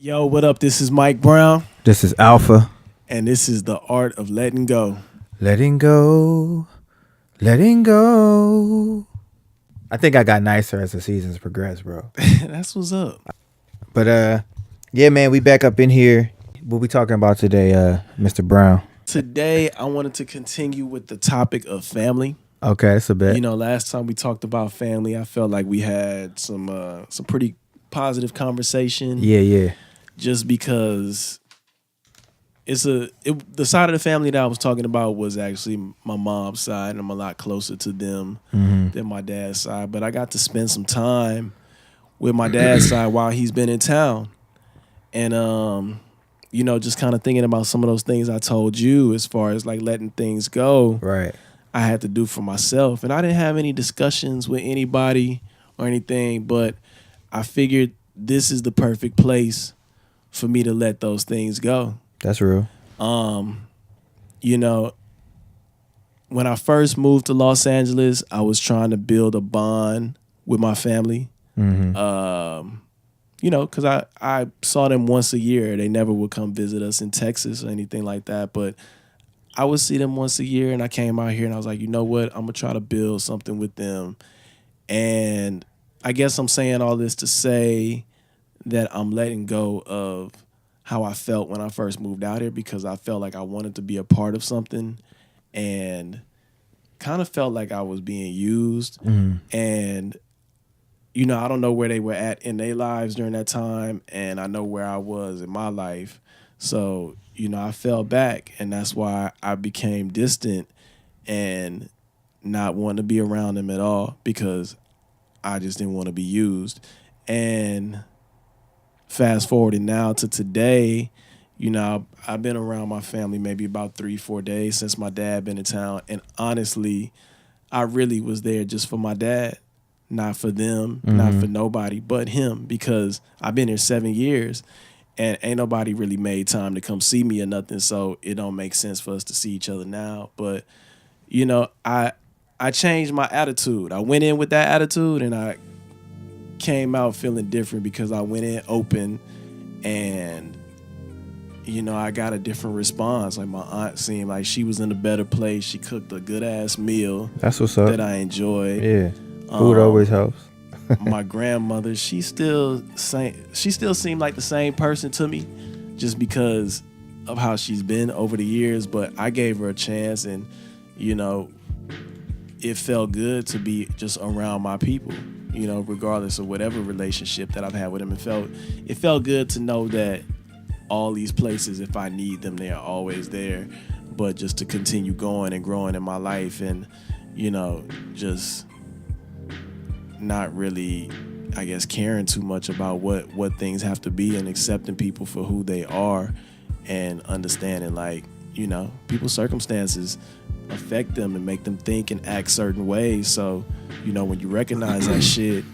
Yo, what up? This is Mike Brown, This is Alpha. and this is the art of letting go. Letting go. Letting go. I think I got nicer as the seasons progressed, bro. That's what's up. But yeah, man, we back up in here. What we talking about today, Mr. Brown? Today, I wanted to continue with the topic of family. Okay, that's a bet. You know, last time we talked about family, I felt like we had some pretty positive conversation. Yeah. Just because the side of the family that I was talking about was actually my mom's side, and I'm a lot closer to them than my dad's side. But I got to spend some time with my dad's side while he's been in town, and you know, just kind of thinking about some of those things I told you as far as like letting things go. Right. I had to do for myself, and I didn't have any discussions with anybody or anything, but I figured this is the perfect place for me to let those things go. That's real. You know, when I first moved to Los Angeles, I was trying to build a bond with my family. You know, because I saw them once a year. They never would come visit us in Texas or anything like that, but I would see them once a year, and I came out here and I was like, you know what? I'm going to try to build something with them. And I guess I'm saying all this to say that I'm letting go of how I felt when I first moved out here, because I felt like I wanted to be a part of something and kind of felt like I was being used. And, you know, I don't know where they were at in their lives during that time, and I know where I was in my life. So, you know, I fell back, and that's why I became distant and not wanting to be around them at all, because I just didn't want to be used. And fast forwarding now to today, you know, I've been around my family maybe about 3-4 days since my dad been in town. And honestly, I really was there just for my dad, not for them, not for nobody but him, because I've been here 7 years and ain't nobody really made time to come see me or nothing. So it don't make sense for us to see each other now. But, you know, I changed my attitude. I went in with that attitude, and I came out feeling different because I went in open, and, you know, I got a different response. Like, my aunt seemed like she was in a better place. She cooked a good ass meal. That's what's up. That I enjoyed. Yeah. Food always helps. My grandmother, she still seemed like the same person to me, just because of how she's been over the years. But I gave her a chance, and, you know, it felt good to be just around my people, you know, regardless of whatever relationship that I've had with them. It felt good to know that all these places, if I need them, they are always there. But just to continue going and growing in my life, and, you know, just not really, I guess, caring too much about what things have to be, and accepting people for who they are, and understanding, like, you know, people's circumstances affect them and make them think and act certain ways. So, you know, when you recognize that shit,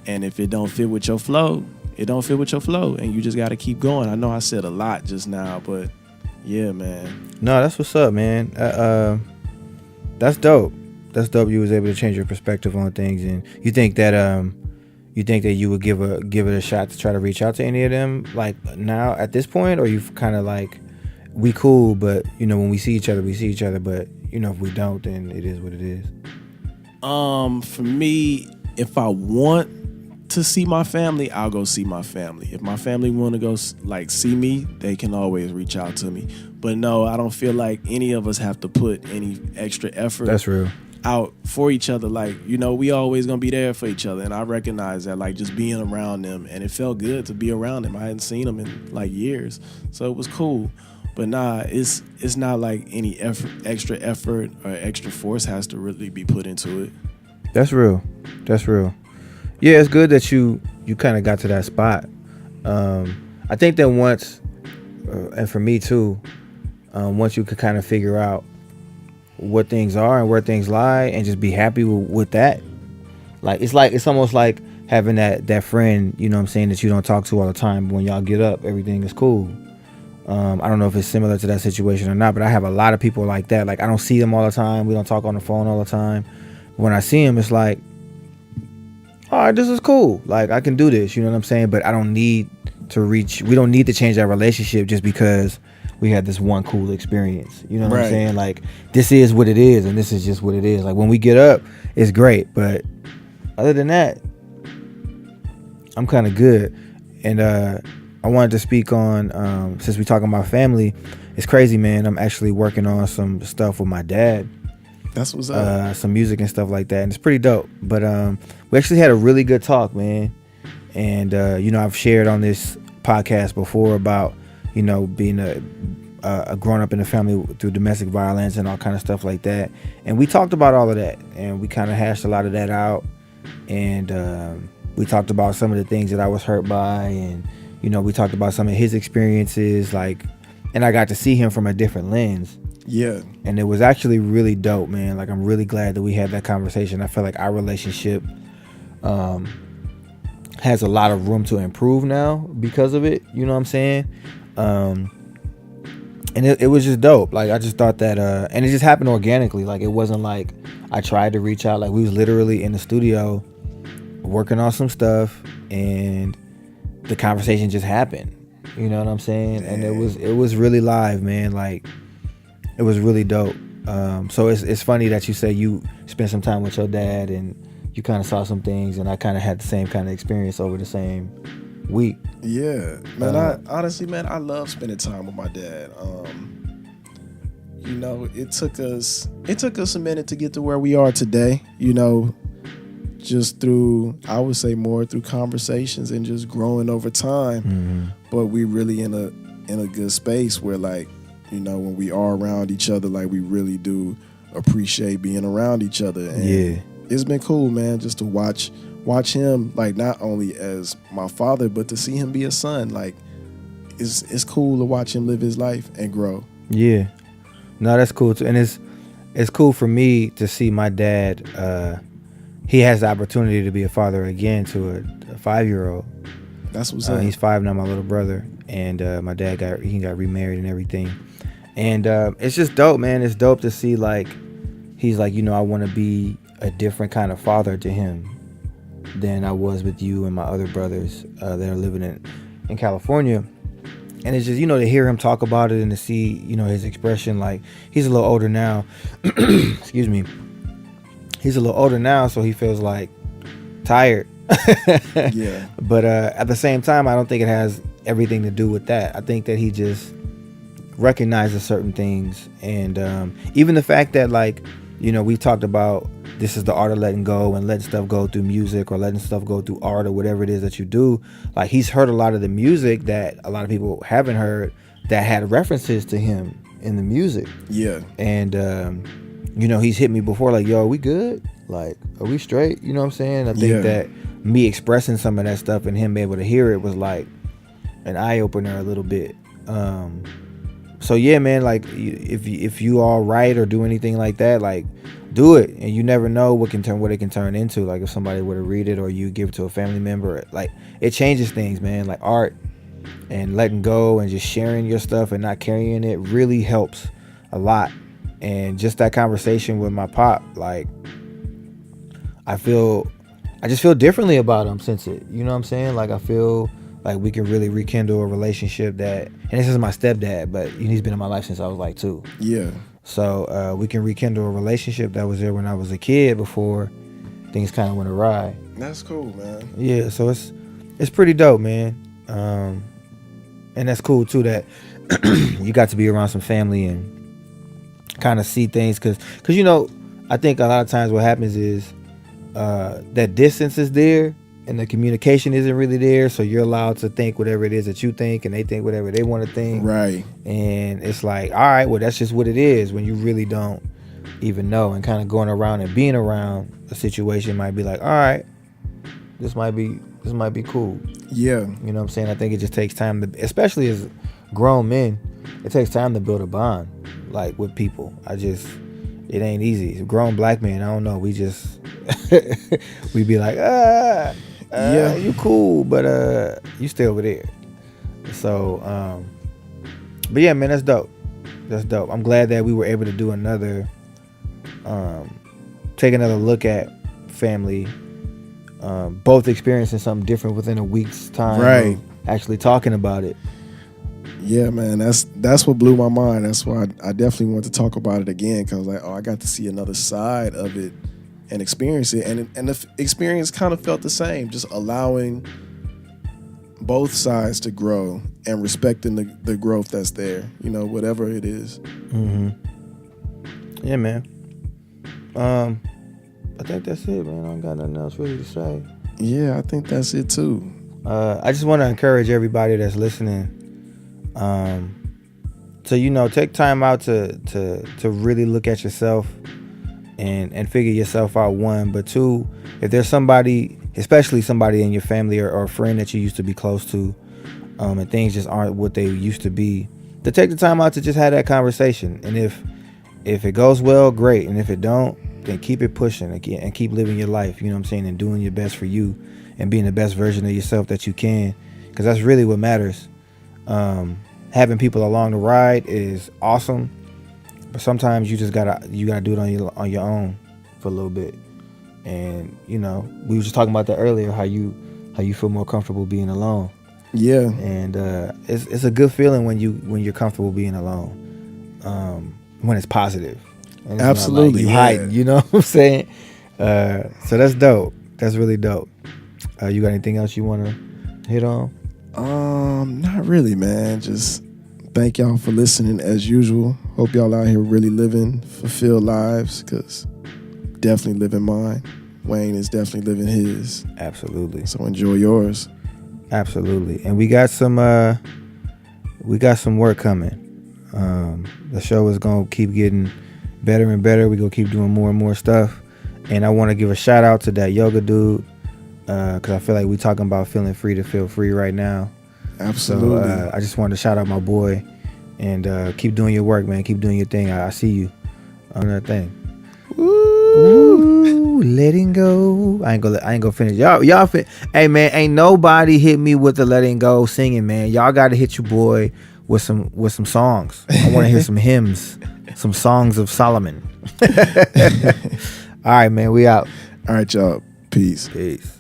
and if it don't fit with your flow, it don't fit with your flow, and you just got to keep going. I know I said a lot just now, but yeah, man. No, that's what's up, man. That's dope. That's dope. You was able to change your perspective on things, and you think that you would give it a shot to try to reach out to any of them, like, now at this point, or you kind of like, we cool, but, you know, when we see each other, but, you know, if we don't, then it is what it is. For me, if I want to see my family, I'll go see my family. If my family want to go like see me, they can always reach out to me. But no, I don't feel like any of us have to put any extra effort. That's real. Out for each other. Like, you know, we always gonna be there for each other, and I recognize that, like, just being around them, and it felt good to be around them. I hadn't seen them in like years, so it was cool. But nah, it's not like any extra effort or extra force has to really be put into it. That's real. Yeah, it's good that you kind of got to that spot. I think that once, and for me too, once you could kind of figure out what things are and where things lie, and just be happy with that. Like, it's almost like having that friend, you know what I'm saying, that you don't talk to all the time, but when y'all get up, everything is cool. I don't know if it's similar to that situation or not, but I have a lot of people like that. Like, I don't see them all the time. We don't talk on the phone all the time. When I see them, it's like, all right, this is cool. Like, I can do this, you know what I'm saying? But I don't need to we don't need to change our relationship just because we had this one cool experience. You know what I'm saying? Like, this is what it is, and this is just what it is. Like, when we get up, it's great. But other than that, I'm kind of good. And I wanted to speak on, since we're talking about family, it's crazy, man. I'm actually working on some stuff with my dad. That's what's up. Some music and stuff like that, and it's pretty dope. But we actually had a really good talk, man. And I've shared on this podcast before about being a grown up in a family through domestic violence and all kind of stuff like that. And we talked about all of that, and we kind of hashed a lot of that out. And we talked about some of the things that I was hurt by, and we talked about some of his experiences, and I got to see him from a different lens. Yeah. And it was actually really dope, man. Like, I'm really glad that we had that conversation. I feel like our relationship has a lot of room to improve now because of it. You know what I'm saying? And it was just dope. Like, I just thought that, and it just happened organically. Like, it wasn't like I tried to reach out. Like, we was literally in the studio working on some stuff, and the conversation just happened. You know what I'm saying? And it was really live, man. Like, it was really dope. So it's funny that you say you spent some time with your dad and you kind of saw some things, and I kind of had the same kind of experience over the same week. Yeah, man. I honestly, man, I love spending time with my dad. It took us a minute to get to where we are today. Just through, I would say, more through conversations and just growing over time. Mm-hmm. But we really in a good space where, like, when we are around each other, like, we really do appreciate being around each other. And it's been cool, man, just to watch him, like, not only as my father, but to see him be a son. Like, it's cool to watch him live his life and grow. Yeah. No, that's cool too. And it's cool for me to see my dad, he has the opportunity to be a father again to a 5-year-old. That's what's up. He's 5 now, my little brother. And my dad got remarried and everything. And it's just dope, man. It's dope to see, like, he's like, I want to be a different kind of father to him than I was with you and my other brothers that are living in California. And it's just, to hear him talk about it and to see, his expression. Like, he's a little older now. Excuse me. He's a little older now, so he feels like tired. Yeah. But at the same time, I don't think it has everything to do with that. I think that he just recognizes certain things. And even the fact that, like, we talked about this is the art of letting go and letting stuff go through music or letting stuff go through art or whatever it is that you do. Like, he's heard a lot of the music that a lot of people haven't heard that had references to him in the music. Yeah. And, he's hit me before, like, yo, are we good? Like, are we straight? You know what I'm saying? I think that me expressing some of that stuff and him being able to hear it was like an eye opener a little bit. So yeah, man, like, if you all write or do anything like that, like, do it. And you never know what it can turn into. Like, if somebody were to read it or you give it to a family member, like, it changes things, man. Like, art and letting go and just sharing your stuff and not carrying it really helps a lot. And just that conversation with my pop, like, I just feel differently about him since it. You know what I'm saying? Like, I feel like we can really rekindle a relationship that, and this is my stepdad, but he's been in my life since I was like 2. Yeah. So we can rekindle a relationship that was there when I was a kid before things kind of went awry. That's cool, man. Yeah, so it's pretty dope, man. And that's cool too that you got to be around some family and kind of see things, because I think a lot of times what happens is that distance is there and the communication isn't really there, so you're allowed to think whatever it is that you think and they think whatever they want to think. Right. And it's like, all right, well, that's just what it is, when you really don't even know. And kind of going around and being around a situation might be like, all right, this might be cool. Yeah. You know what I'm saying? I think it just takes time to, especially as grown men, it takes time to build a bond, like, with people. It ain't easy. Grown black men, I don't know, we just we be like, yeah, you cool, but you still over there. So but yeah, man, that's dope. I'm glad that we were able to do take another look at family both experiencing something different within a week's time. Right. Actually talking about it. Yeah, man, that's what blew my mind. That's why I definitely want to talk about it again, because like, I got to see another side of it and experience it, and the experience kind of felt the same, just allowing both sides to grow and respecting the growth that's there, whatever it is. Mm-hmm. Yeah, man. I think that's it, man. I don't got nothing else really to say. Yeah, I think that's it too. I just want to encourage everybody that's listening to take time out to really look at yourself and figure yourself out, one. But two, if there's somebody, especially somebody in your family or a friend that you used to be close to, and things just aren't what they used to be, to take the time out to just have that conversation. And if it goes well, great. And if it don't, then keep it pushing and keep living your life, you know what I'm saying, and doing your best for you and being the best version of yourself that you can, because that's really what matters. Having people along the ride is awesome, but sometimes you gotta do it on your own for a little bit. And we were just talking about that earlier, how you feel more comfortable being alone. Yeah. And it's a good feeling when you're comfortable being alone, when it's positive. And it's absolutely, not like you hiding, you know what I'm saying? So that's dope. That's really dope. You got anything else you want to hit on? Not really, man. Just thank y'all for listening as usual. Hope y'all out here really living fulfilled lives, because definitely living mine. Wayne is definitely living his. Absolutely. So enjoy yours. Absolutely. And we got some work coming. The show is gonna keep getting better and better. We're gonna keep doing more and more stuff. And I want to give a shout out to that yoga dude, because I feel like we're talking about feeling free to feel free right now. Absolutely. So I just wanted to shout out my boy, and keep doing your work, man. Keep doing your thing. I see you on that thing. Ooh, letting go. I ain't gonna finish. Y'all hey man, ain't nobody hit me with the letting go singing, man. Y'all gotta hit your boy with some songs. I want to hear some hymns, some songs of Solomon. All right, man, we out. All right, y'all. Peace. Peace.